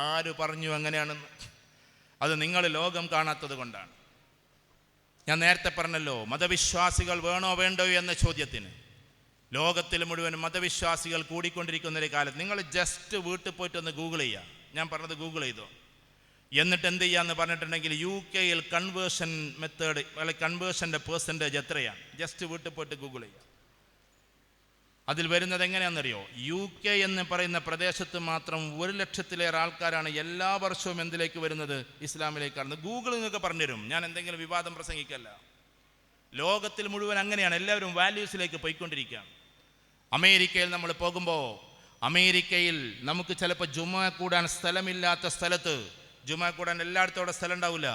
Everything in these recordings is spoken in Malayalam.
ആര് പറഞ്ഞു അങ്ങനെയാണെന്ന്? അത് നിങ്ങൾ ലോകം കാണാത്തത് കൊണ്ടാണ്. ഞാൻ നേരത്തെ പറഞ്ഞല്ലോ, മതവിശ്വാസികൾ വേണോ വേണ്ടോ എന്ന ചോദ്യത്തിന് ലോകത്തിൽ മുഴുവൻ മതവിശ്വാസികൾ കൂടിക്കൊണ്ടിരിക്കുന്ന ഒരു കാലത്ത് നിങ്ങൾ ജസ്റ്റ് വീട്ടിൽ പോയിട്ടൊന്ന് ഗൂഗിൾ ചെയ്യുക. ഞാൻ പറഞ്ഞത് ഗൂഗിൾ ചെയ്തോ. എന്നിട്ട് എന്ത് ചെയ്യാന്ന് പറഞ്ഞിട്ടുണ്ടെങ്കിൽ UK കൺവേർഷൻ മെത്തേഡ് അല്ലെങ്കിൽ കൺവേർഷൻ്റെ പെർസെൻറ്റേജ് എത്രയാണ്, ജസ്റ്റ് വീട്ടിൽ പോയിട്ട് ഗൂഗിൾ ചെയ്യുക. അതിൽ വരുന്നത് എങ്ങനെയാണെന്നറിയോ? UK എന്ന് പറയുന്ന പ്രദേശത്ത് മാത്രം 1,00,000-ലേറെ ആൾക്കാരാണ് എല്ലാ വർഷവും എന്തിലേക്ക് വരുന്നത്? ഇസ്ലാമിലേക്കാണ്. ഗൂഗിൾ നിങ്ങൾക്ക് പറഞ്ഞുതരും, ഞാൻ എന്തെങ്കിലും വിവാദം പ്രസംഗിക്കല്ല. ലോകത്തിൽ മുഴുവൻ അങ്ങനെയാണ്, എല്ലാവരും വാല്യൂസിലേക്ക് പോയിക്കൊണ്ടിരിക്കുകയാണ്. അമേരിക്കയിൽ നമ്മൾ പോകുമ്പോൾ, അമേരിക്കയിൽ നമുക്ക് ചിലപ്പോൾ ജുമാ കൂടാൻ സ്ഥലമില്ലാത്ത സ്ഥലത്ത്, ജുമാ കൂടാൻ എല്ലായിടത്തും അവിടെ സ്ഥലം ഉണ്ടാവില്ല,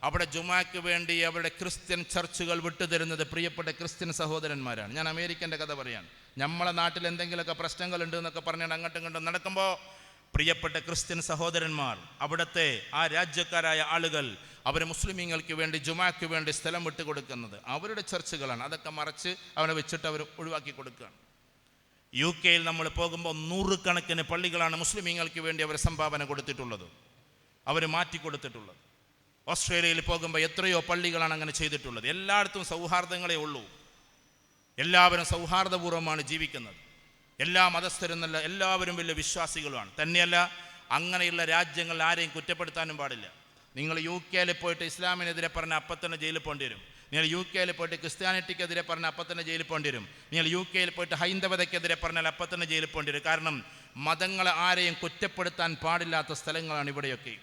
അവിടെ ജുമാക്ക് വേണ്ടി അവരുടെ ക്രിസ്ത്യൻ ചർച്ചുകൾ വിട്ടുതരുന്നത് പ്രിയപ്പെട്ട ക്രിസ്ത്യൻ സഹോദരന്മാരാണ്. ഞാൻ അമേരിക്കൻ്റെ കഥ പറയാൻ, നമ്മളെ നാട്ടിൽ എന്തെങ്കിലുമൊക്കെ പ്രശ്നങ്ങളുണ്ട് എന്നൊക്കെ പറഞ്ഞാൽ അങ്ങോട്ടും ഇങ്ങോട്ടും നടക്കുമ്പോൾ പ്രിയപ്പെട്ട ക്രിസ്ത്യൻ സഹോദരന്മാർ, അവിടുത്തെ ആ രാജ്യക്കാരായ ആളുകൾ, അവർ മുസ്ലിമീങ്ങൾക്ക് വേണ്ടി ജുമാക്ക് വേണ്ടി സ്ഥലം വിട്ടുകൊടുക്കുന്നത് അവരുടെ ചർച്ചുകളാണ്. അതൊക്കെ മറച്ച് അവനെ വെച്ചിട്ട് അവർ ഒഴിവാക്കി കൊടുക്കുകയാണ്. UK നമ്മൾ പോകുമ്പോൾ 100 കണക്കിന് പള്ളികളാണ് മുസ്ലിമീങ്ങൾക്ക് വേണ്ടി അവർ സംഭാവന കൊടുത്തിട്ടുള്ളത്, അവർ മാറ്റിക്കൊടുത്തിട്ടുള്ളത്. ഓസ്ട്രേലിയയിൽ പോകുമ്പോൾ എത്രയോ പള്ളികളാണ് അങ്ങനെ ചെയ്തിട്ടുള്ളത്. എല്ലായിടത്തും സൗഹാർദ്ദങ്ങളേ ഉള്ളൂ, എല്ലാവരും സൗഹാർദ്ദപൂർവ്വമാണ് ജീവിക്കുന്നത്. എല്ലാ മതസ്ഥരും നല്ല എല്ലാവരും വലിയ വിശ്വാസികളുമാണ്. തന്നെയല്ല, അങ്ങനെയുള്ള രാജ്യങ്ങൾ ആരെയും കുറ്റപ്പെടുത്താനും പാടില്ല. നിങ്ങൾ UK പോയിട്ട് ഇസ്ലാമിനെതിരെ പറഞ്ഞ അപ്പം തന്നെ ജയിലിൽ പോകേണ്ടി വരും. നിങ്ങൾ UK പോയിട്ട് ക്രിസ്ത്യാനിറ്റിക്കെതിരെ പറഞ്ഞാൽ അപ്പം തന്നെ ജയിലിൽ പോകേണ്ടി വരും. നിങ്ങൾ UK പോയിട്ട് ഹൈന്ദവതയ്ക്കെതിരെ പറഞ്ഞാൽ അപ്പം തന്നെ ജയിലിൽ പോകേണ്ടി വരും. കാരണം മതങ്ങളെ ആരെയും കുറ്റപ്പെടുത്താൻ പാടില്ലാത്ത സ്ഥലങ്ങളാണ് ഇവിടെയൊക്കെ.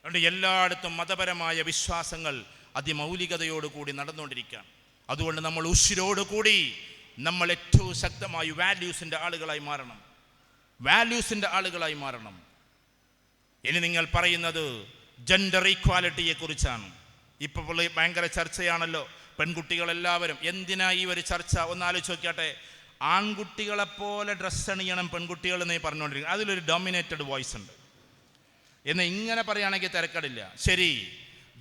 അതുകൊണ്ട് എല്ലായിടത്തും മതപരമായ വിശ്വാസങ്ങൾ അതിമൗലികതയോടുകൂടി നടന്നുകൊണ്ടിരിക്കുകയാണ്. അതുകൊണ്ട് നമ്മൾ ഉശിരോടുകൂടി നമ്മൾ ഏറ്റവും ശക്തമായി വാല്യൂസിൻ്റെ ആളുകളായി മാറണം, വാല്യൂസിൻ്റെ ആളുകളായി മാറണം. ഇനി നിങ്ങൾ പറയുന്നത് ജെൻഡർ ഈക്വാലിറ്റിയെ കുറിച്ചാണ്. ഇപ്പോൾ ഭയങ്കര ചർച്ചയാണല്ലോ, പെൺകുട്ടികളെല്ലാവരും. എന്തിനാ ഈ ഒരു ചർച്ച? ഒന്ന് ആലോചിച്ച് നോക്കിയാട്ടെ. ആൺകുട്ടികളെപ്പോലെ ഡ്രസ്സ് അണിയണം പെൺകുട്ടികൾ എന്നേ പറഞ്ഞുകൊണ്ടിരിക്കുന്നത്, അതിലൊരു ഡോമിനേറ്റഡ് വോയിസ് ഉണ്ട് എന്ന് ഇങ്ങനെ പറയുകയാണെങ്കിൽ തിരക്കടില്ല. ശരി,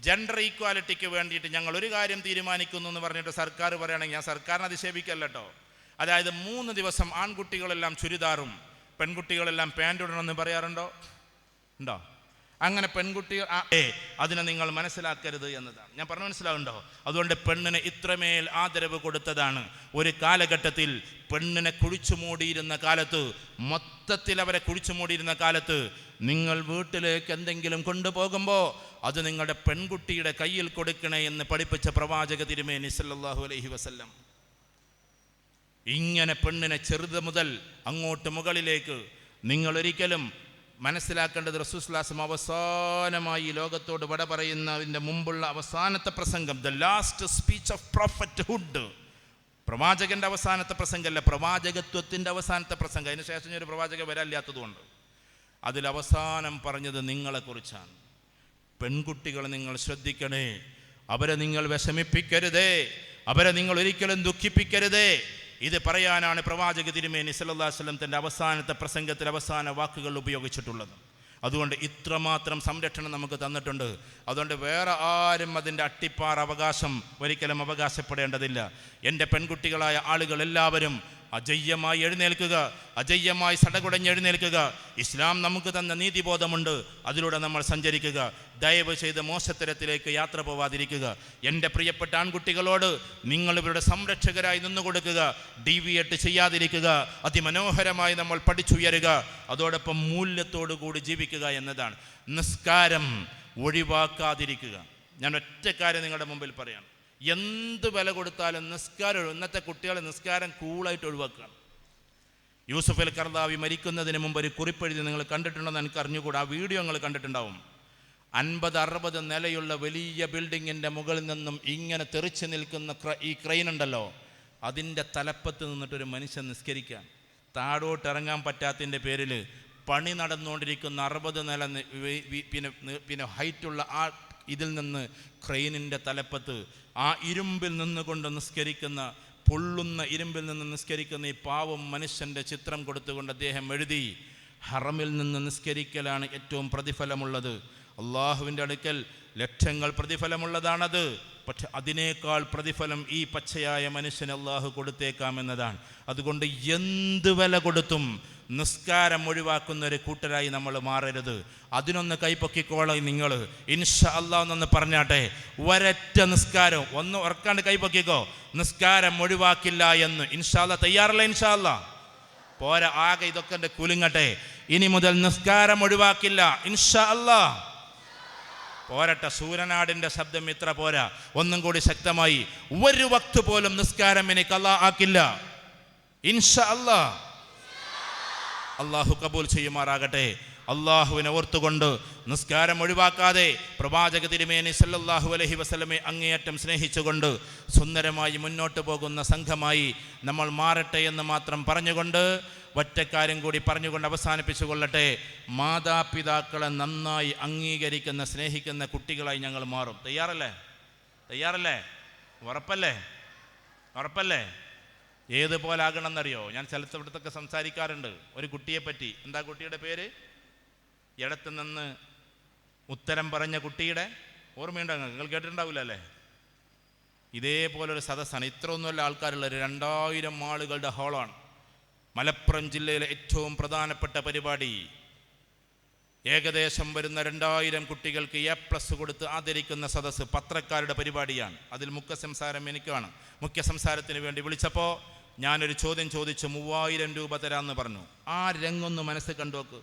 ജെൻഡർ ഈക്വാലിറ്റിക്ക് വേണ്ടിയിട്ട് ഞങ്ങൾ ഒരു കാര്യം തീരുമാനിക്കുന്നു എന്ന് പറഞ്ഞിട്ട് സർക്കാർ പറയുകയാണെങ്കിൽ ഞാൻ സർക്കാരിനെ അധിക്ഷേപിക്കല്ല കേട്ടോ. അതായത് 3 ദിവസം ആൺകുട്ടികളെല്ലാം ചുരിദാറും പെൺകുട്ടികളെല്ലാം പാൻറ് ഇടണമെന്ന് പറയാറുണ്ടോ? ഉണ്ടോ? അങ്ങനെ പെൺകുട്ടികൾ അതിനെ നിങ്ങൾ മനസ്സിലാക്കരുത് എന്നതാണ് ഞാൻ പറഞ്ഞു. മനസ്സിലാവുണ്ടോ? അതുകൊണ്ട് പെണ്ണിന് ഇത്രമേൽ ആദരവ് കൊടുത്തതാണ്. ഒരു കാലഘട്ടത്തിൽ പെണ്ണിനെ കുഴിച്ചു മൂടിയിരുന്ന കാലത്ത്, മൊത്തത്തിൽ അവരെ കുഴിച്ചു മൂടിയിരുന്ന കാലത്ത്, നിങ്ങൾ വീട്ടിലേക്ക് എന്തെങ്കിലും കൊണ്ടുപോകുമ്പോൾ അത് നിങ്ങളുടെ പെൺകുട്ടിയുടെ കയ്യിൽ കൊടുക്കണേ എന്ന് പഠിപ്പിച്ച പ്രവാചക തിരുമേനി സല്ലല്ലാഹു അലൈഹി വസല്ലം. ഇങ്ങനെ പെണ്ണിനെ ചെറുത് മുതൽ അങ്ങോട്ട് മുകളിലേക്ക് നിങ്ങൾ ഒരിക്കലും മനസ്സിലാക്കേണ്ടത്, റസൂൽ സ്വല്ലല്ലാഹു അലൈഹി വസല്ലം അവസാനമായി ലോകത്തോട് വിട പറയുന്നതിൻ്റെ മുമ്പുള്ള അവസാനത്തെ പ്രസംഗം, ദ ലാസ്റ്റ് സ്പീച്ച് ഓഫ് പ്രോഫറ്റ്ഹുഡ്, പ്രവാചകൻ്റെ അവസാനത്തെ പ്രസംഗമല്ല, പ്രവാചകത്വത്തിൻ്റെ അവസാനത്തെ പ്രസംഗം. അതിന് ശേഷം ഒരു പ്രവാചക വരാനില്ലാത്തതുകൊണ്ട് അതിലവസാനം പറഞ്ഞത് നിങ്ങളെക്കുറിച്ചാണ്. പെൺകുട്ടികളെ നിങ്ങൾ ശ്രദ്ധിക്കണേ, അവരെ നിങ്ങൾ വിഷമിപ്പിക്കരുതേ, അവരെ നിങ്ങൾ ഒരിക്കലും ദുഃഖിപ്പിക്കരുതേ. ഇത് പറയാനാണ് പ്രവാചക തിരുമേനി സല്ലല്ലാഹു അലൈഹി വസല്ലം തൻ്റെ അവസാനത്തെ പ്രസംഗത്തിൽ അവസാന വാക്കുകൾ ഉപയോഗിച്ചിട്ടുള്ളത്. അതുകൊണ്ട് ഇത്രമാത്രം സംരക്ഷണം നമുക്ക് തന്നിട്ടുണ്ട്. അതുകൊണ്ട് വേറെ ആരും അതിൻ്റെ അട്ടിപ്പാറ അവകാശം ഒരിക്കലും അവകാശപ്പെടേണ്ടതില്ല. എൻ്റെ പെൺകുട്ടികളായ ആളുകൾ എല്ലാവരും അജയ്യമായി എഴുന്നേൽക്കുക, അജയ്യമായി സടകുടഞ്ഞ് എഴുന്നേൽക്കുക. ഇസ്ലാം നമുക്ക് തന്ന നീതിബോധമുണ്ട്, അതിലൂടെ നമ്മൾ സഞ്ചരിക്കുക. ദയവ് ചെയ്ത് മോശത്തരത്തിലേക്ക് യാത്ര പോവാതിരിക്കുക. എൻ്റെ പ്രിയപ്പെട്ട ആൺകുട്ടികളോട് നിങ്ങൾ ഇവരുടെ സംരക്ഷകരായി നിന്നുകൊടുക്കുക, ഡീവിയേറ്റ് ചെയ്യാതിരിക്കുക. അതിമനോഹരമായി നമ്മൾ പഠിച്ചുയരുക, അതോടൊപ്പം മൂല്യത്തോടു കൂടി ജീവിക്കുക എന്നതാണ്. നിസ്കാരം ഒഴിവാക്കാതിരിക്കുക. ഞാൻ ഒറ്റ കാര്യം നിങ്ങളുടെ മുമ്പിൽ പറയാം, എന്ത് വില കൊടുത്താലും നിസ്കാരം, ഇന്നത്തെ കുട്ടികളെ നിസ്കാരം കൂളായിട്ട് ഒഴിവാക്കുകയാണ്. യൂസുഫ് അൽ കർദാവി മരിക്കുന്നതിന് മുമ്പ് ഒരു കുറിപ്പെഴുതി നിങ്ങൾ കണ്ടിട്ടുണ്ടെന്ന് എനിക്ക് അറിഞ്ഞുകൂടാ. ആ വീഡിയോ നിങ്ങൾ കണ്ടിട്ടുണ്ടാവും. 50-60 നിലയുള്ള വലിയ ബിൽഡിങ്ങിൻ്റെ മുകളിൽ നിന്നും ഇങ്ങനെ തെറിച്ച് നിൽക്കുന്ന ഈ ക്രെയിൻ ഉണ്ടല്ലോ, അതിൻ്റെ തലപ്പത്ത് നിന്നിട്ടൊരു മനുഷ്യൻ നിസ്കരിക്കാൻ, താഴോട്ട് ഇറങ്ങാൻ പറ്റാത്തതിൻ്റെ പേരിൽ പണി നടന്നുകൊണ്ടിരിക്കുന്ന 60 നില പിന്നെ ഹൈറ്റുള്ള ആ ഇതിൽ നിന്ന് ക്രെയിനിൻ്റെ തലപ്പത്ത് ആ ഇരുമ്പിൽ നിന്നുകൊണ്ട് നിസ്കരിക്കുന്ന, പൊള്ളുന്ന ഇരുമ്പിൽ നിന്ന് നിസ്കരിക്കുന്ന ഈ പാവം മനുഷ്യൻ്റെ ചിത്രം കൊടുത്തുകൊണ്ട് അദ്ദേഹം എഴുതി, ഹറമിൽ നിന്ന് നിസ്കരിക്കലാണ് ഏറ്റവും പ്രതിഫലമുള്ളത്. അള്ളാഹുവിൻ്റെ അടുക്കൽ ലക്ഷങ്ങൾ പ്രതിഫലമുള്ളതാണത്. പക്ഷെ അതിനേക്കാൾ പ്രതിഫലം ഈ പച്ചയായ മനുഷ്യന് അള്ളാഹു കൊടുത്തേക്കാമെന്നതാണ്. അതുകൊണ്ട് എന്ത് വില കൊടുത്തും നിസ്കാരം ഒഴിവാക്കുന്ന ഒരു കൂട്ടരായി നമ്മൾ മാറരുത്. അതിനൊന്ന് കൈപ്പൊക്കിക്കോളാം നിങ്ങൾ. ഇൻഷാ അല്ലാഹ് എന്നൊന്ന് പറഞ്ഞാട്ടെ, ഒരൊറ്റ നിസ്കാരം ഒന്ന് ഉറക്കാണ്ട് കൈപ്പൊക്കിക്കോ, നിസ്കാരം ഒഴിവാക്കില്ല എന്ന്. ഇൻഷാ അല്ലാഹ് തയ്യാറല്ല? ഇൻഷാ അല്ലാഹ് പോരാ, ആകെ ഇതൊക്കെ എൻ്റെ കുലുങ്ങട്ടെ. ഇനി മുതൽ നിസ്കാരം ഒഴിവാക്കില്ല ഇൻഷാ അല്ലാഹ്. പോരട്ടെ, സൂര്യനാടിൻ്റെ ശബ്ദം ഇത്ര പോരാ, ഒന്നും കൂടി ശക്തമായി. ഒരു വക്ത് പോലും നിസ്കാരം എനിക്ക് അല്ലാഹ് ആക്കില്ല ഇൻഷാ അല്ലാഹ്. അള്ളാഹു കബൂൽ ചെയ്യുമാറാകട്ടെ. അള്ളാഹുവിനെ ഓർത്തുകൊണ്ട് നിസ്കാരം ഒഴിവാക്കാതെ പ്രവാചക തിരുമേനി സല്ലല്ലാഹു അലൈഹി വസല്ലമയെ അങ്ങേയറ്റം സ്നേഹിച്ചുകൊണ്ട് സുന്ദരമായി മുന്നോട്ട് പോകുന്ന സംഘമായി നമ്മൾ മാറട്ടെ എന്ന് മാത്രം പറഞ്ഞുകൊണ്ട് ഒറ്റക്കാര്യം കൂടി പറഞ്ഞുകൊണ്ട് അവസാനിപ്പിച്ചു കൊള്ളട്ടെ. മാതാപിതാക്കളെ നന്നായി അംഗീകരിക്കുന്ന സ്നേഹിക്കുന്ന കുട്ടികളായി ഞങ്ങൾ മാറും. തയ്യാറല്ലേ? തയ്യാറല്ലേ? ഉറപ്പല്ലേ? ഉറപ്പല്ലേ? ഏതുപോലെ ആകണമെന്നറിയോ? ഞാൻ സ്ഥലത്തിടത്തൊക്കെ സംസാരിക്കാറുണ്ട് ഒരു കുട്ടിയെപ്പറ്റി. എന്താ കുട്ടിയുടെ പേര്? ഇടത്ത് നിന്ന് ഉത്തരം പറഞ്ഞ കുട്ടിയുടെ ഓർമ്മയുണ്ടാകും, നിങ്ങൾ കേട്ടിട്ടുണ്ടാവില്ല അല്ലേ? ഇതേപോലൊരു സദസ്സാണ്. ഇത്ര ഒന്നുമല്ല ആൾക്കാരുള്ള, 2000 ആളുകളുടെ ഹാളാണ്. മലപ്പുറം ജില്ലയിലെ ഏറ്റവും പ്രധാനപ്പെട്ട പരിപാടി. ഏകദേശം വരുന്ന 2000 കുട്ടികൾക്ക് A+ കൊടുത്ത് ആദരിക്കുന്ന സദസ്സ് പത്രക്കാരുടെ പരിപാടിയാണ്. അതിൽ മുഖ്യ സംസാരം എനിക്കാണ്. മുഖ്യ സംസാരത്തിന് വേണ്ടി വിളിച്ചപ്പോൾ ഞാനൊരു ചോദ്യം ചോദിച്ചു. 3000 രൂപ തരാമെന്ന് പറഞ്ഞു. ആ രംഗൊന്ന് മനസ്സിൽ കണ്ടുവെക്ക്.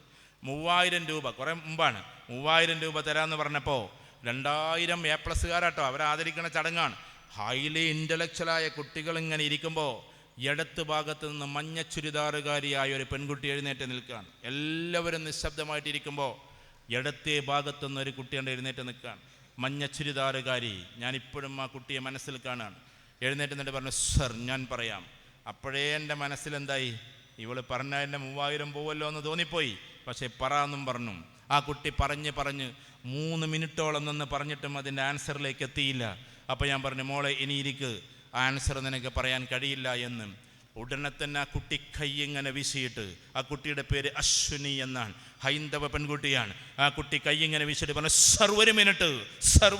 3000 രൂപ, കുറേ മുമ്പാണ്. 3000 രൂപ തരാമെന്ന് പറഞ്ഞപ്പോൾ 2000 A+കാരാട്ടോ, അവരെ ആദരിക്കുന്ന ചടങ്ങാണ്. ഹൈലി ഇൻ്റലക്ച്വലായ കുട്ടികൾ ഇങ്ങനെ ഇരിക്കുമ്പോൾ ഇടത്ത് ഭാഗത്ത് നിന്ന് മഞ്ഞ ചുരിദാറുകാരിയായ ഒരു പെൺകുട്ടി എഴുന്നേറ്റ് നിൽക്കുകയാണ്. എല്ലാവരും നിശബ്ദമായിട്ടിരിക്കുമ്പോൾ ഇടത്തേ ഭാഗത്തുനിന്ന് ഒരു കുട്ടിയുടെ എഴുന്നേറ്റ് നിൽക്കുകയാണ്, മഞ്ഞ ചുരിദാറുകാരി. ഞാനിപ്പോഴും ആ കുട്ടിയെ മനസ്സിൽ കാണാണ്. എഴുന്നേറ്റ് നിന്നിട്ട് പറഞ്ഞു, സർ ഞാൻ പറയാം. അപ്പോഴേ എൻ്റെ മനസ്സിലെന്തായി, ഇവൾ പറഞ്ഞാൽ എൻ്റെ 3000 പോവല്ലോ എന്ന് തോന്നിപ്പോയി. പക്ഷേ പറയാമെന്നും പറഞ്ഞു. ആ കുട്ടി പറഞ്ഞ് 3 മിനിറ്റോളം നിന്ന് പറഞ്ഞിട്ടും അതിൻ്റെ ആൻസറിലേക്ക് എത്തിയില്ല. അപ്പോൾ ഞാൻ പറഞ്ഞു, മോളെ ഇനി ഇരിക്ക്, ആൻസർ നിനക്ക് പറയാൻ കഴിയില്ല എന്ന്. ഉടനെ തന്നെ ആ കുട്ടി കൈ ഇങ്ങനെ വീശിയിട്ട്, ആ കുട്ടിയുടെ പേര് അശ്വിനി എന്നാണ്, ഹൈന്ദവ പെൺകുട്ടിയാണ്. ആ കുട്ടി കൈ ഇങ്ങനെ വീശിയിട്ട് പറഞ്ഞു, സർ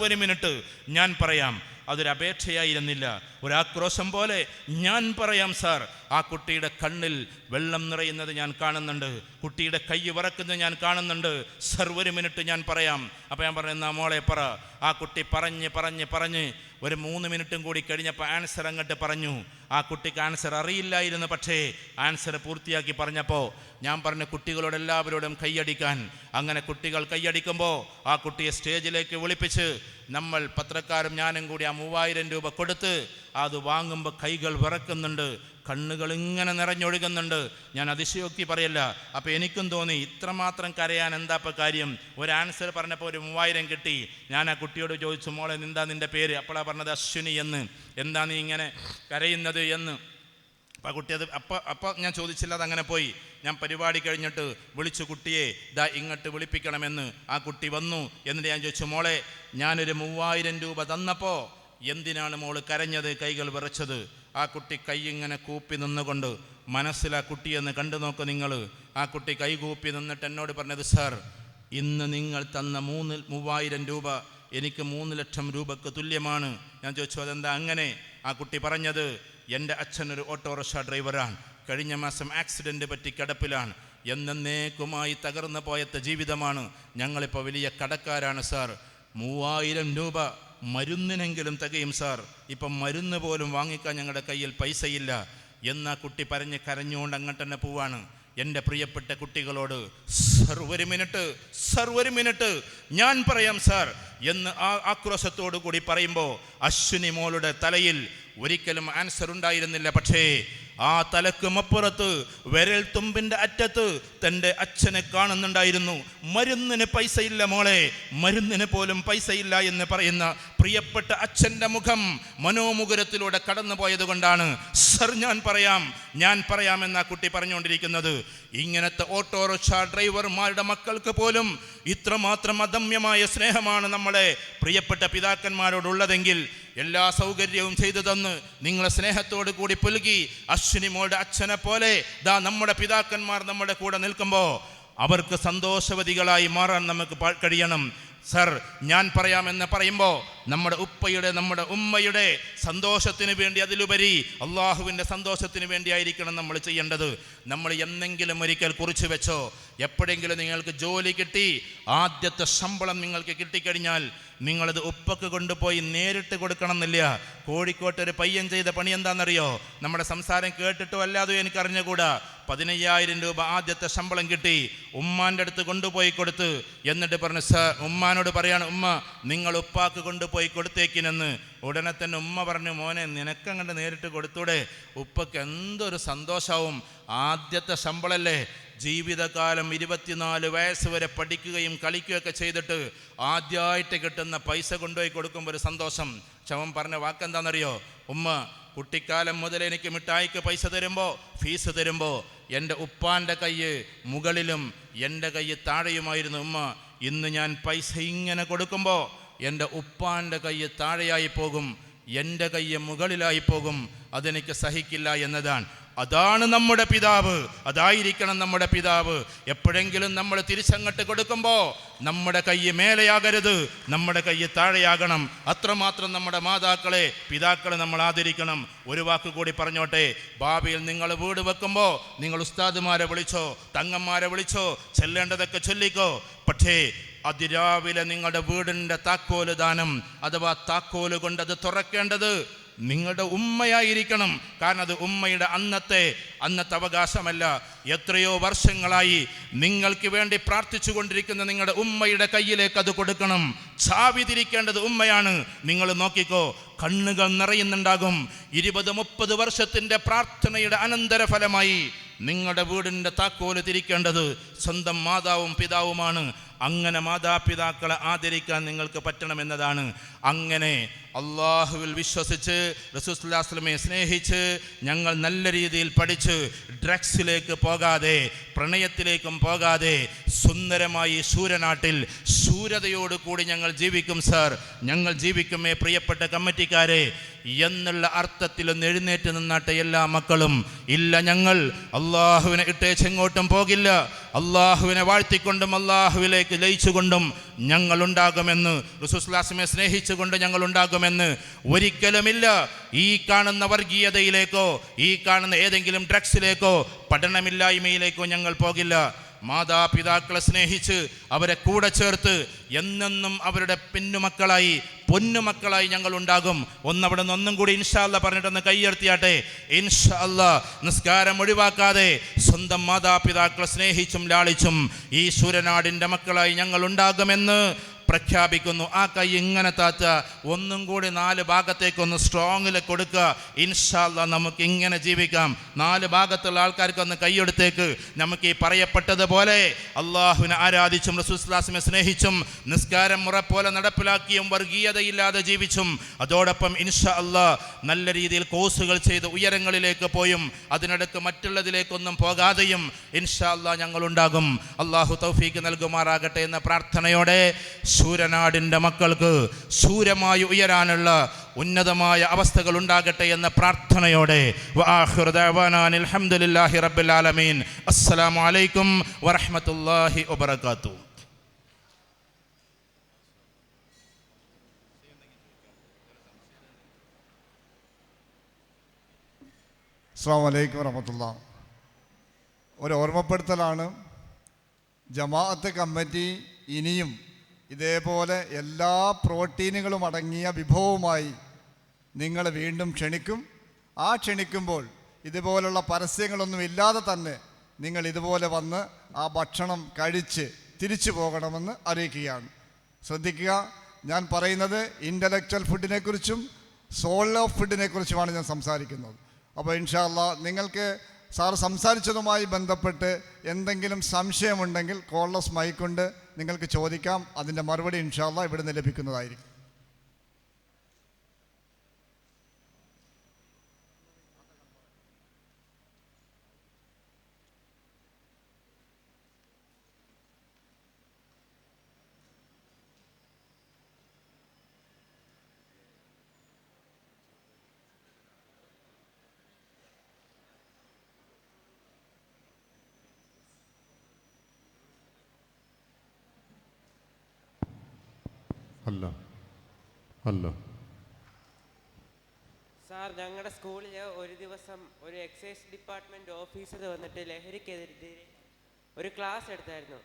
ഒരു മിനിറ്റ് ഞാൻ പറയാം. അതൊരു അപേക്ഷയായിരുന്നില്ല, ഒരാക്രോശം പോലെ. ഞാൻ പറയാം സാർ. ആ കുട്ടിയുടെ കണ്ണിൽ വെള്ളം നിറയുന്നത് ഞാൻ കാണുന്നുണ്ട്, കുട്ടിയുടെ കൈ വിറക്കുന്നത് ഞാൻ കാണുന്നുണ്ട്. സർ ഒരു മിനിറ്റ് ഞാൻ പറയാം. അപ്പോൾ ഞാൻ പറഞ്ഞു, എന്നാ മോളെ പറ. ആ കുട്ടി പറഞ്ഞ് ഒരു 3 മിനിറ്റും കൂടി കഴിഞ്ഞപ്പോൾ ആൻസർ അങ്ങോട്ട് പറഞ്ഞു. ആ കുട്ടിക്ക് ആൻസർ അറിയില്ലായിരുന്നു, പക്ഷേ ആൻസർ പൂർത്തിയാക്കി പറഞ്ഞപ്പോൾ ഞാൻ പറഞ്ഞു, കുട്ടികളോട് എല്ലാവരോടും കൈയടിക്കാൻ. അങ്ങനെ കുട്ടികൾ കൈയടിക്കുമ്പോൾ ആ കുട്ടിയെ സ്റ്റേജിലേക്ക് വിളിപ്പിച്ച് നമ്മൾ പത്രക്കാരും ഞാനും കൂടി ആ 3000 രൂപ കൊടുത്ത് അത് വാങ്ങുമ്പോൾ കൈകൾ വിറക്കുന്നുണ്ട്, കണ്ണുകൾ ഇങ്ങനെ നിറഞ്ഞൊഴുകുന്നുണ്ട്. ഞാൻ അതിശയോക്തി പറയല്ല. അപ്പോൾ എനിക്കും തോന്നി, ഇത്രമാത്രം കരയാൻ എന്താ ഇപ്പോൾ കാര്യം? ഒരു ആൻസർ പറഞ്ഞപ്പോൾ ഒരു 3000 കിട്ടി. ഞാൻ ആ കുട്ടിയോട് ചോദിച്ചു, മോളെ എന്താ നിൻ്റെ പേര്? അപ്പോഴാണ് പറഞ്ഞത് അശ്വിനി എന്ന്. എന്താ നീ ഇങ്ങനെ കരയുന്നത് എന്ന്. അപ്പോൾ ആ കുട്ടി അത് അപ്പോൾ ഞാൻ ചോദിച്ചില്ല, അതങ്ങനെ പോയി. ഞാൻ പരിപാടി കഴിഞ്ഞിട്ട് വിളിച്ചു കുട്ടിയെ, ദാ ഇങ്ങോട്ട് വിളിപ്പിക്കണമെന്ന്. ആ കുട്ടി വന്നു. എന്നിട്ട് ഞാൻ ചോദിച്ചു, മോളെ ഞാനൊരു 3000 രൂപ തന്നപ്പോൾ എന്തിനാണ് മോള് കരഞ്ഞത്, കൈകൾ വിറച്ചത്? ആ കുട്ടി കൈ ഇങ്ങനെ കൂപ്പി നിന്നുകൊണ്ട്, മനസ്സിലാ കുട്ടിയെന്ന് കണ്ടു നോക്ക് നിങ്ങൾ. ആ കുട്ടി കൈ കൂപ്പി നിന്നിട്ട് എന്നോട് പറഞ്ഞത്, സാർ ഇന്ന് നിങ്ങൾ തന്ന 3000 രൂപ എനിക്ക് 3 ലക്ഷം രൂപക്ക് തുല്യമാണ്. ഞാൻ ചോദിച്ചു, അതെന്താ അങ്ങനെ? ആ കുട്ടി പറഞ്ഞത്, എൻ്റെ അച്ഛനൊരു ഓട്ടോറിക്ഷ ഡ്രൈവറാണ്, കഴിഞ്ഞ മാസം ആക്സിഡൻറ്റ് പറ്റി കിടപ്പിലാണ്, എന്നേക്കുമായി തകർന്നു പോയത്തെ ജീവിതമാണ്, ഞങ്ങളിപ്പോൾ വലിയ കടക്കാരാണ് സാർ. 3000 രൂപ മരുന്നിനെങ്കിലും തികയും സാർ, ഇപ്പം മരുന്ന് പോലും വാങ്ങിക്കാൻ ഞങ്ങളുടെ കയ്യിൽ പൈസയില്ല എന്നാ കുട്ടി പറഞ്ഞ് കരഞ്ഞുകൊണ്ട് അങ്ങോട്ട് തന്നെ പോവാണ്. എൻ്റെ പ്രിയപ്പെട്ട കുട്ടികളോട്, സർ ഒരു മിനിറ്റ് ഞാൻ പറയാം സാർ എന്ന് ആ ആക്രോശത്തോടു കൂടി പറയുമ്പോൾ അശ്വിനി മോളുടെ തലയിൽ ഒരിക്കലും ആൻസർ ഉണ്ടായിരുന്നില്ല. പക്ഷേ ആ തലക്കുമപ്പുറത്ത് വിരൽ തുമ്പിൻ്റെ അറ്റത്ത് തൻ്റെ അച്ഛനെ കാണുന്നുണ്ടായിരുന്നു. മരുന്നിന് പൈസയില്ല മോളെ, മരുന്നിന് പോലും പൈസയില്ല എന്ന് പറയുന്ന പ്രിയപ്പെട്ട അച്ഛൻ്റെ മുഖം മനോമുകുരത്തിലൂടെ കടന്നു പോയത് കൊണ്ടാണ് സർ ഞാൻ പറയാമെന്ന കുട്ടി പറഞ്ഞുകൊണ്ടിരിക്കുന്നത്. ഇങ്ങനത്തെ ഓട്ടോറിക്ഷ ഡ്രൈവർമാരുടെ മക്കൾക്ക് പോലും ഇത്രമാത്രം അദമ്യമായ സ്നേഹമാണ് നമ്മുടെ പ്രിയപ്പെട്ട പിതാക്കന്മാരോടുള്ളതെങ്കിൽ എല്ലാ സൗകര്യവും ചെയ്തു തന്ന് നിങ്ങളെ സ്നേഹത്തോടു കൂടി പുലുകി അശ്വിനി മോളുടെ അച്ഛനെ പോലെ ദാ നമ്മുടെ പിതാക്കന്മാർ നമ്മുടെ കൂടെ നിൽക്കുമ്പോൾ അവർക്ക് സന്തോഷവതികളായി മാറാൻ നമുക്ക് കഴിയണം. സർ ഞാൻ പറയാമെന്ന് പറയുമ്പോൾ നമ്മുടെ ഉപ്പയുടെ നമ്മുടെ ഉമ്മയുടെ സന്തോഷത്തിന് വേണ്ടി, അതിലുപരി അള്ളാഹുവിൻ്റെ സന്തോഷത്തിന് വേണ്ടിയായിരിക്കണം നമ്മൾ ചെയ്യേണ്ടത്. നമ്മൾ എന്നെങ്കിലും ഒരിക്കൽ കുറിച്ച് വെച്ചോ, എപ്പോഴെങ്കിലും നിങ്ങൾക്ക് ജോലി കിട്ടി, ആദ്യത്തെ ശമ്പളം നിങ്ങൾക്ക് കിട്ടിക്കഴിഞ്ഞാൽ നിങ്ങളത് ഉപ്പക്ക് കൊണ്ടുപോയി നേരിട്ട് കൊടുക്കണം എന്നില്ല. കോഴിക്കോട്ട് ഒരു പയ്യൻ ചെയ്ത പണി എന്താണെന്നറിയോ? നമ്മുടെ സംസാരം കേട്ടിട്ടോ അല്ലാതെയോ എനിക്കറിഞ്ഞുകൂടാ. 15,000 രൂപ ആദ്യത്തെ ശമ്പളം കിട്ടി, ഉമ്മാൻ്റെ അടുത്ത് കൊണ്ടുപോയി കൊടുത്ത്. എന്നിട്ട് പറഞ്ഞു, ഉമ്മാനോട് പറയാണ്, ഉമ്മ നിങ്ങൾ ഉപ്പാക്ക് കൊണ്ടുപോയി കൊടുത്തേക്കിനെന്ന്. ഉടനെ തന്നെ ഉമ്മ പറഞ്ഞു, മോനെ നിനക്കങ്ങോട്ട് നേരിട്ട് കൊടുത്തൂടെ? ഉപ്പക്ക് എന്തൊരു സന്തോഷവും. ആദ്യത്തെ ശമ്പളമല്ലേ, ജീവിതകാലം 24 വയസ്സ് വരെ പഠിക്കുകയും കളിക്കുകയൊക്കെ ചെയ്തിട്ട് ആദ്യമായിട്ട് കിട്ടുന്ന പൈസ കൊണ്ടുപോയി കൊടുക്കുമ്പോൾ ഒരു സന്തോഷം. ചവൻ പറഞ്ഞ വാക്കെന്താണെന്നറിയോ? ഉമ്മ കുട്ടിക്കാലം മുതൽ എനിക്ക് മിഠായിക്ക് പൈസ തരുമ്പോൾ, ഫീസ് തരുമ്പോൾ എൻ്റെ ഉപ്പാൻ്റെ കൈ മുകളിലും എൻ്റെ കൈ താഴെയുമായിരുന്നു. ഉമ്മ ഇന്ന് ഞാൻ പൈസ ഇങ്ങനെ കൊടുക്കുമ്പോൾ എൻ്റെ ഉപ്പാൻ്റെ കൈ താഴെയായി പോകും, എൻ്റെ കൈ മുകളിലായി പോകും. അതെനിക്ക് സഹിക്കില്ല എന്നതാണ്. അതാണ് നമ്മുടെ പിതാവ്, അതായിരിക്കണം നമ്മുടെ പിതാവ്. എപ്പോഴെങ്കിലും നമ്മൾ തിരിച്ചങ്ങോട്ട് കൊടുക്കുമ്പോൾ നമ്മുടെ കൈ മേലെയാകരുത്, നമ്മുടെ കൈ താഴെയാകണം. അത്രമാത്രം നമ്മുടെ മാതാക്കളെ, പിതാക്കളെ നമ്മൾ ആദരിക്കണം. ഒരു വാക്ക് കൂടി പറഞ്ഞോട്ടെ, ഭാവിയിൽ നിങ്ങൾ വീട് വെക്കുമ്പോൾ നിങ്ങൾ ഉസ്താദുമാരെ വിളിച്ചോ, തങ്ങന്മാരെ വിളിച്ചോ, ചെല്ലേണ്ടതൊക്കെ ചൊല്ലിക്കോ. പക്ഷേ അതിരാവിലെ നിങ്ങളുടെ വീടിൻ്റെ താക്കോല് ദാനം അഥവാ താക്കോല് കൊണ്ട് അത് തുറക്കേണ്ടത് നിങ്ങളുടെ ഉമ്മയായിരിക്കണം. കാരണം അത് ഉമ്മയുടെ അന്നത്തെ അവകാശമല്ല. എത്രയോ വർഷങ്ങളായി നിങ്ങൾക്ക് വേണ്ടി പ്രാർത്ഥിച്ചു കൊണ്ടിരിക്കുന്ന നിങ്ങളുടെ ഉമ്മയുടെ കയ്യിലേക്ക് അത് കൊടുക്കണം. ചാവി തിരിക്കേണ്ടത് ഉമ്മയാണ്. നിങ്ങൾ നോക്കിക്കോ, കണ്ണുകൾ നിറയുന്നുണ്ടാകും. 20-30 വർഷത്തിൻ്റെ പ്രാർത്ഥനയുടെ അനന്തരഫലമായി നിങ്ങളുടെ വീടിൻ്റെ താക്കോല് തിരിക്കേണ്ടത് സ്വന്തം മാതാവും പിതാവുമാണ്. അങ്ങനെ മാതാപിതാക്കളെ ആദരിക്കാൻ നിങ്ങൾക്ക് പറ്റണമെന്നതാണ്. അങ്ങനെ അള്ളാഹുവിൽ വിശ്വസിച്ച് റസൂലുള്ളാഹി സ്വല്ലല്ലാഹു അലൈഹി വസല്ലമയെ സ്നേഹിച്ച് ഞങ്ങൾ നല്ല രീതിയിൽ പഠിച്ച് ഡ്രഗ്സിലേക്ക് പോകാതെ, പ്രണയത്തിലേക്കും പോകാതെ സുന്ദരമായി ശൂരനാട്ടിൽ ശൂരതയോടുകൂടി ഞങ്ങൾ ജീവിക്കും സാർ, ഞങ്ങൾ ജീവിക്കുമേ പ്രിയപ്പെട്ട കമ്മിറ്റിക്കാരെ എന്നുള്ള അർത്ഥത്തിലൊന്ന് എഴുന്നേറ്റ് നിന്നാട്ടെ എല്ലാ മക്കളും. ഇല്ല, ഞങ്ങൾ അള്ളാഹുവിനെ ഇട്ടേച്ചെങ്ങോട്ടും പോകില്ല. അള്ളാഹുവിനെ വാഴ്ത്തിക്കൊണ്ടും അള്ളാഹുവിലേക്ക് ലയിച്ചുകൊണ്ടും ഞങ്ങളുണ്ടാകുമെന്ന്, റസൂലുള്ളാഹി സ്വല്ലല്ലാഹു അലൈഹി വസല്ലമയെ സ്നേഹിച്ചുകൊണ്ട് ഞങ്ങളുണ്ടാകുമെന്ന് ഒരിക്കലുമില്ല. ഈ കാണുന്ന വർഗീയതയിലേക്കോ, ഈ കാണുന്ന ഏതെങ്കിലും ഡ്രഗ്സിലേക്കോ, പഠനമില്ലായ്മയിലേക്കോ ഞങ്ങൾ പോകില്ല. മാതാപിതാക്കളെ സ്നേഹിച്ച് അവരെ കൂടെ ചേർത്ത് എന്നെന്നും അവരുടെ പിന്നുമക്കളായി, പൊന്നുമക്കളായി ഞങ്ങൾ ഉണ്ടാകും. ഒന്നവിടെ നിന്ന് ഒന്നും കൂടി ഇൻഷാ അല്ലാഹ് പറഞ്ഞിട്ടൊന്ന് കൈയുയർത്തിയാട്ടെ. ഇൻഷാ അല്ലാഹ് നിസ്കാരം ഒഴിവാക്കാതെ സ്വന്തം മാതാപിതാക്കളെ സ്നേഹിച്ചും ലാളിച്ചും ഈ ശൂരനാടിൻ്റെ മക്കളായി ഞങ്ങൾ ഉണ്ടാകുമെന്ന് പ്രഖ്യാപിക്കുന്നു. ആ കൈ ഇങ്ങനെ താത്ത, ഒന്നും കൂടി 4 ഭാഗത്തേക്കൊന്ന് സ്ട്രോങ്ങിൽ കൊടുക്കുക. ഇൻഷാ അല്ലാഹ് നമുക്ക് ഇങ്ങനെ ജീവിക്കാം. 4 ഭാഗത്തുള്ള ആൾക്കാർക്കൊന്ന് കൈയെടുത്തേക്ക്. നമുക്ക് ഈ പറയപ്പെട്ടതുപോലെ അള്ളാഹുവിനെ ആരാധിച്ചും റസൂലുള്ളാഹി സ്വല്ലല്ലാഹു അലൈഹി വസല്ലമയെ സ്നേഹിച്ചും നിസ്കാരം മുറ പോലെ നടപ്പിലാക്കിയും വർഗീയതയില്ലാതെ ജീവിച്ചും അതോടൊപ്പം ഇൻഷാ അല്ലാഹ് നല്ല രീതിയിൽ കോഴ്സുകൾ ചെയ്ത് ഉയരങ്ങളിലേക്ക് പോയും അതിനിടയ്ക്ക് മറ്റുള്ളതിലേക്കൊന്നും പോകാതെയും ഇൻഷാ അല്ലാഹ് ഞങ്ങളുണ്ടാകും. അള്ളാഹു തൗഫീക്ക് നൽകുമാറാകട്ടെ എന്ന പ്രാർത്ഥനയോടെ ശൂരനാടിൻ്റെ മക്കൾക്ക് ശൂരമായി ഉയരാനുള്ള ഉന്നതമായ അവസ്ഥകൾ ഉണ്ടാകട്ടെ എന്ന പ്രാർത്ഥനയോടെ വആഖിറു ദഅവാനാ അൽഹംദുലില്ലാഹി റബ്ബിൽ ആലമീൻ. അസ്സലാമു അലൈക്കും വറഹ്മത്തുള്ളാഹി വബറകാതുഹു. അസ്സലാമു അലൈക്കും വറഹ്മത്തുള്ളാഹി. ഒരു ഓർമ്മപ്പെടുത്തലാണ്, ജമാഅത്ത് കമ്മിറ്റി ഇനിയും ഇതേപോലെ എല്ലാ പ്രോട്ടീനുകളും അടങ്ങിയ വിഭവവുമായി നിങ്ങൾ വീണ്ടും ക്ഷണിക്കും. ആ ക്ഷണിക്കുമ്പോൾ ഇതുപോലുള്ള പരസ്യങ്ങളൊന്നും ഇല്ലാതെ തന്നെ നിങ്ങൾ ഇതുപോലെ വന്ന് ആ ഭക്ഷണം കഴിച്ച് തിരിച്ചു പോകണമെന്ന് അറിയിക്കുകയാണ്. ശ്രദ്ധിക്കുക, ഞാൻ പറയുന്നത് ഇൻ്റലക്ച്വൽ ഫുഡിനെക്കുറിച്ചും സോൾ ഓഫ് ഫുഡിനെക്കുറിച്ചുമാണ് ഞാൻ സംസാരിക്കുന്നത്. അപ്പോൾ ഇൻഷാ അല്ലാഹ് നിങ്ങൾക്ക് സാർ സംസാരിച്ചതുമായി ബന്ധപ്പെട്ട് എന്തെങ്കിലും സംശയമുണ്ടെങ്കിൽ കോൾലെസ് മൈക്കുണ്ട്, നിങ്ങൾക്ക് ചോദിക്കാം. അതിൻ്റെ മറുപടി ഇൻഷാ അല്ലാഹ് ഇവിടുന്ന് ലഭിക്കുന്നതായിരിക്കും. അല്ല അല്ല. സാർ, ഞങ്ങളുടെ സ്കൂളിൽ ഒരു ദിവസം ഒരു എക്സൈസ് ഡിപ്പാർട്ട്മെൻറ്റ് ഓഫീസർ വന്നിട്ട് ലഹരിക്കെതിരെ ഒരു ക്ലാസ് എടുത്തായിരുന്നു.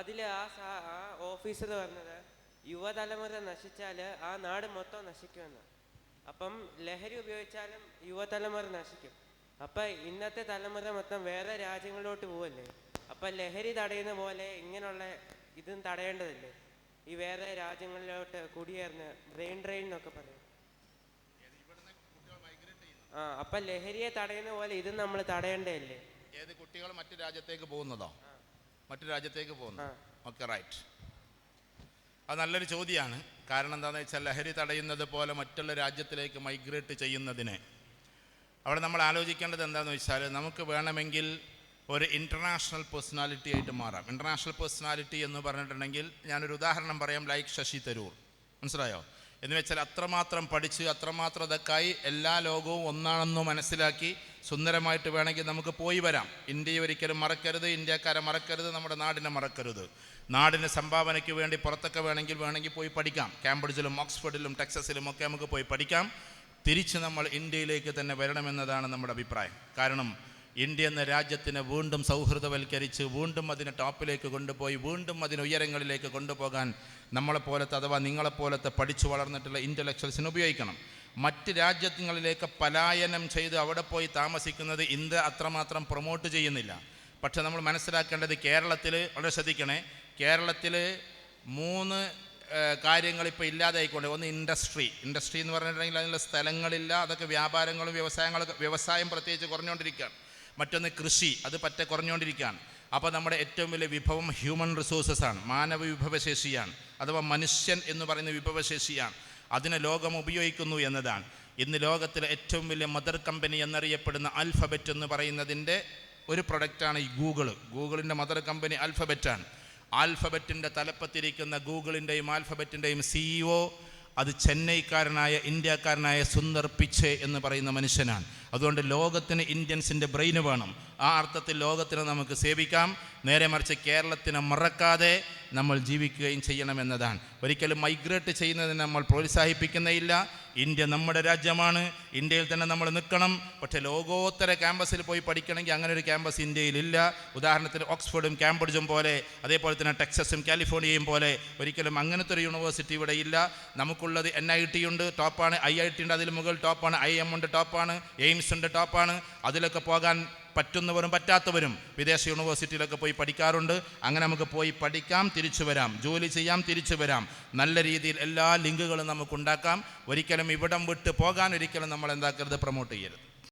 അതിൽ ആ ഓഫീസർ പറഞ്ഞത് യുവതലമുറ നശിച്ചാൽ ആ നാട് മൊത്തം നശിക്കുമെന്ന്. അപ്പം ലഹരി ഉപയോഗിച്ചാലും യുവതലമുറ നശിക്കും. അപ്പം ഇന്നത്തെ തലമുറ മൊത്തം വേറെ രാജ്യങ്ങളിലോട്ട് പോവല്ലേ? അപ്പം ലഹരി തടയുന്ന പോലെ ഇങ്ങനെയുള്ള ഇതും തടയേണ്ടതല്ലേ? ഈ വേറെ രാജ്യങ്ങളിലോട്ട് കുടിയേറുന്ന ബ്രെയിൻ ഡ്രെയിൻ എന്നൊക്കെ പറയും. അപ്പം ലഹരിയെ തടയുന്ന പോലെ ഇതും നമ്മൾ തടയേണ്ടതല്ലേ? ഏത് കുട്ടികൾ മറ്റു രാജ്യത്തേക്ക് പോകുന്നതോ? മറ്റു രാജ്യത്തേക്ക് പോകുന്നു. Okay, right. അത് നല്ലൊരു ചോദ്യമാണ്. കാരണം എന്താണെന്ന് വെച്ചാൽ ലഹരി തടയുന്നത് പോലെ മറ്റുള്ള രാജ്യത്തിലേക്ക് മൈഗ്രേറ്റ് ചെയ്യുന്നതിന് അവിടെ നമ്മൾ ആലോചിക്കേണ്ടത് എന്താണെന്ന് വെച്ചാൽ, നമുക്ക് വേണമെങ്കിൽ ഒരു ഇൻ്റർനാഷണൽ പേഴ്സണാലിറ്റി ആയിട്ട് മാറാം. ഇൻ്റർനാഷണൽ പേഴ്സണാലിറ്റി എന്ന് പറഞ്ഞിട്ടുണ്ടെങ്കിൽ ഞാനൊരു ഉദാഹരണം പറയാം. ലൈക്ക് ശശി തരൂർ, മനസ്സിലായോ? എന്ന് വെച്ചാൽ അത്രമാത്രം പഠിച്ച് അത്രമാത്രം ഇതൊക്കെയായി എല്ലാ ലോകവും ഒന്നാണെന്ന് മനസ്സിലാക്കി സുന്ദരമായിട്ട് വേണമെങ്കിൽ നമുക്ക് പോയി വരാം. ഇന്ത്യയെ ഒരിക്കലും മറക്കരുത്, ഇന്ത്യക്കാരെ മറക്കരുത്, നമ്മുടെ നാടിനെ മറക്കരുത്. നാടിന് സംഭാവനയ്ക്ക് വേണ്ടി പുറത്തൊക്കെ വേണമെങ്കിൽ പോയി പഠിക്കാം. കാംബ്രിഡ്ജിലും ഓക്സ്ഫോർഡിലും ടെക്സസിലും ഒക്കെ നമുക്ക് പോയി പഠിക്കാം. തിരിച്ച് നമ്മൾ ഇന്ത്യയിലേക്ക് തന്നെ വരണമെന്നതാണ് നമ്മുടെ അഭിപ്രായം. കാരണം ഇന്ത്യ എന്ന രാജ്യത്തിനെ വീണ്ടും സൗഹൃദവൽക്കരിച്ച് വീണ്ടും അതിനെ ടോപ്പിലേക്ക് കൊണ്ടുപോയി വീണ്ടും അതിന് ഉയരങ്ങളിലേക്ക് കൊണ്ടുപോകാൻ നമ്മളെപ്പോലത്തെ അഥവാ നിങ്ങളെപ്പോലത്തെ പഠിച്ചു വളർന്നിട്ടുള്ള ഇൻ്റലക്ച്വൽസിന് ഉപയോഗിക്കണം. മറ്റ് രാജ്യങ്ങളിലേക്ക് പലായനം ചെയ്ത് അവിടെ പോയി താമസിക്കുന്നത് ഇന്ത്യ അത്രമാത്രം പ്രൊമോട്ട് ചെയ്യുന്നില്ല. പക്ഷെ നമ്മൾ മനസ്സിലാക്കേണ്ടത് കേരളത്തിൽ വളരെ ശ്രദ്ധിക്കണേ, കേരളത്തിൽ 3 കാര്യങ്ങൾ ഇപ്പോൾ ഇല്ലാതായിക്കൊണ്ട്. ഒന്ന് ഇൻഡസ്ട്രി എന്ന് പറഞ്ഞിട്ടുണ്ടെങ്കിൽ അതിനുള്ള സ്ഥലങ്ങളില്ല, അതൊക്കെ വ്യാപാരങ്ങളും വ്യവസായം പ്രത്യേകിച്ച് കുറഞ്ഞുകൊണ്ടിരിക്കുകയാണ്. മറ്റൊന്ന് കൃഷി, അത് പറ്റെ കുറഞ്ഞുകൊണ്ടിരിക്കുകയാണ്. അപ്പോൾ നമ്മുടെ ഏറ്റവും വലിയ വിഭവം ഹ്യൂമൻ റിസോഴ്സസാണ്, മാനവ വിഭവശേഷിയാണ്, അഥവാ മനുഷ്യൻ എന്ന് പറയുന്ന വിഭവശേഷിയാണ്. അതിനെ ലോകം ഉപയോഗിക്കുന്നു എന്നതാണ്. ഇന്ന് ലോകത്തിലെ ഏറ്റവും വലിയ മദർ കമ്പനി എന്നറിയപ്പെടുന്ന ആൽഫബറ്റ് എന്ന് പറയുന്നതിൻ്റെ ഒരു പ്രൊഡക്റ്റാണ് ഈ ഗൂഗിളിൻ്റെ മദർ കമ്പനി ആൽഫബറ്റാണ്. ആൽഫബറ്റിൻ്റെ തലപ്പത്തിരിക്കുന്ന ഗൂഗിളിൻ്റെയും ആൽഫബറ്റിൻ്റെയും CEO അത് ചെന്നൈക്കാരനായ ഇന്ത്യക്കാരനായ സുന്ദർ പിച്ചെ എന്ന് പറയുന്ന മനുഷ്യനാണ്. അതുകൊണ്ട് ലോകത്തിന് ഇന്ത്യൻസിൻ്റെ ബ്രെയിന് വേണം. ആ അർത്ഥത്തിൽ ലോകത്തിന് നമുക്ക് സേവിക്കാം. നേരെ മറിച്ച് കേരളത്തിനെ മറക്കാതെ നമ്മൾ ജീവിക്കുകയും ചെയ്യണമെന്നതാണ്. ഒരിക്കലും മൈഗ്രേറ്റ് ചെയ്യുന്നതിന് നമ്മൾ പ്രോത്സാഹിപ്പിക്കുന്നേയില്ല. ഇന്ത്യ നമ്മുടെ രാജ്യമാണ്, ഇന്ത്യയിൽ തന്നെ നമ്മൾ നിൽക്കണം. പക്ഷേ ലോകോത്തര ക്യാമ്പസിൽ പോയി പഠിക്കണമെങ്കിൽ അങ്ങനെ ഒരു ക്യാമ്പസ് ഇന്ത്യയിലില്ല. ഉദാഹരണത്തിന് ഓക്സ്ഫോർഡും കാംബ്രിഡ്ജും പോലെ, അതേപോലെ തന്നെ ടെക്സസും കാലിഫോർണിയയും പോലെ ഒരിക്കലും അങ്ങനത്തെ ഒരു യൂണിവേഴ്സിറ്റി ഇവിടെ ഇല്ല. നമുക്കുള്ളത് NIT ഉണ്ട്, ടോപ്പാണ്. IIT ഉണ്ട്, അതിൽ മുകളിൽ ടോപ്പാണ്. IIM ഉണ്ട്, ടോപ്പാണ്. എയിംസ് ഉണ്ട്, ടോപ്പാണ്. അതിലൊക്കെ പോകാൻ പറ്റുന്നവരും പറ്റാത്തവരും വിദേശ യൂണിവേഴ്സിറ്റിയിലൊക്കെ പോയി പഠിക്കാറുണ്ട്. അങ്ങനെ നമുക്ക് പോയി പഠിക്കാം, തിരിച്ചു വരാം, ജോലി ചെയ്യാം, തിരിച്ചു വരാം. നല്ല രീതിയിൽ എല്ലാ ലിങ്കുകളും നമുക്കുണ്ടാക്കാം. ഒരിക്കലും ഇവിടം വിട്ട് പോകാൻ ഒരിക്കലും നമ്മൾ എന്താക്കരുത്, പ്രൊമോട്ട് ചെയ്യരുത്.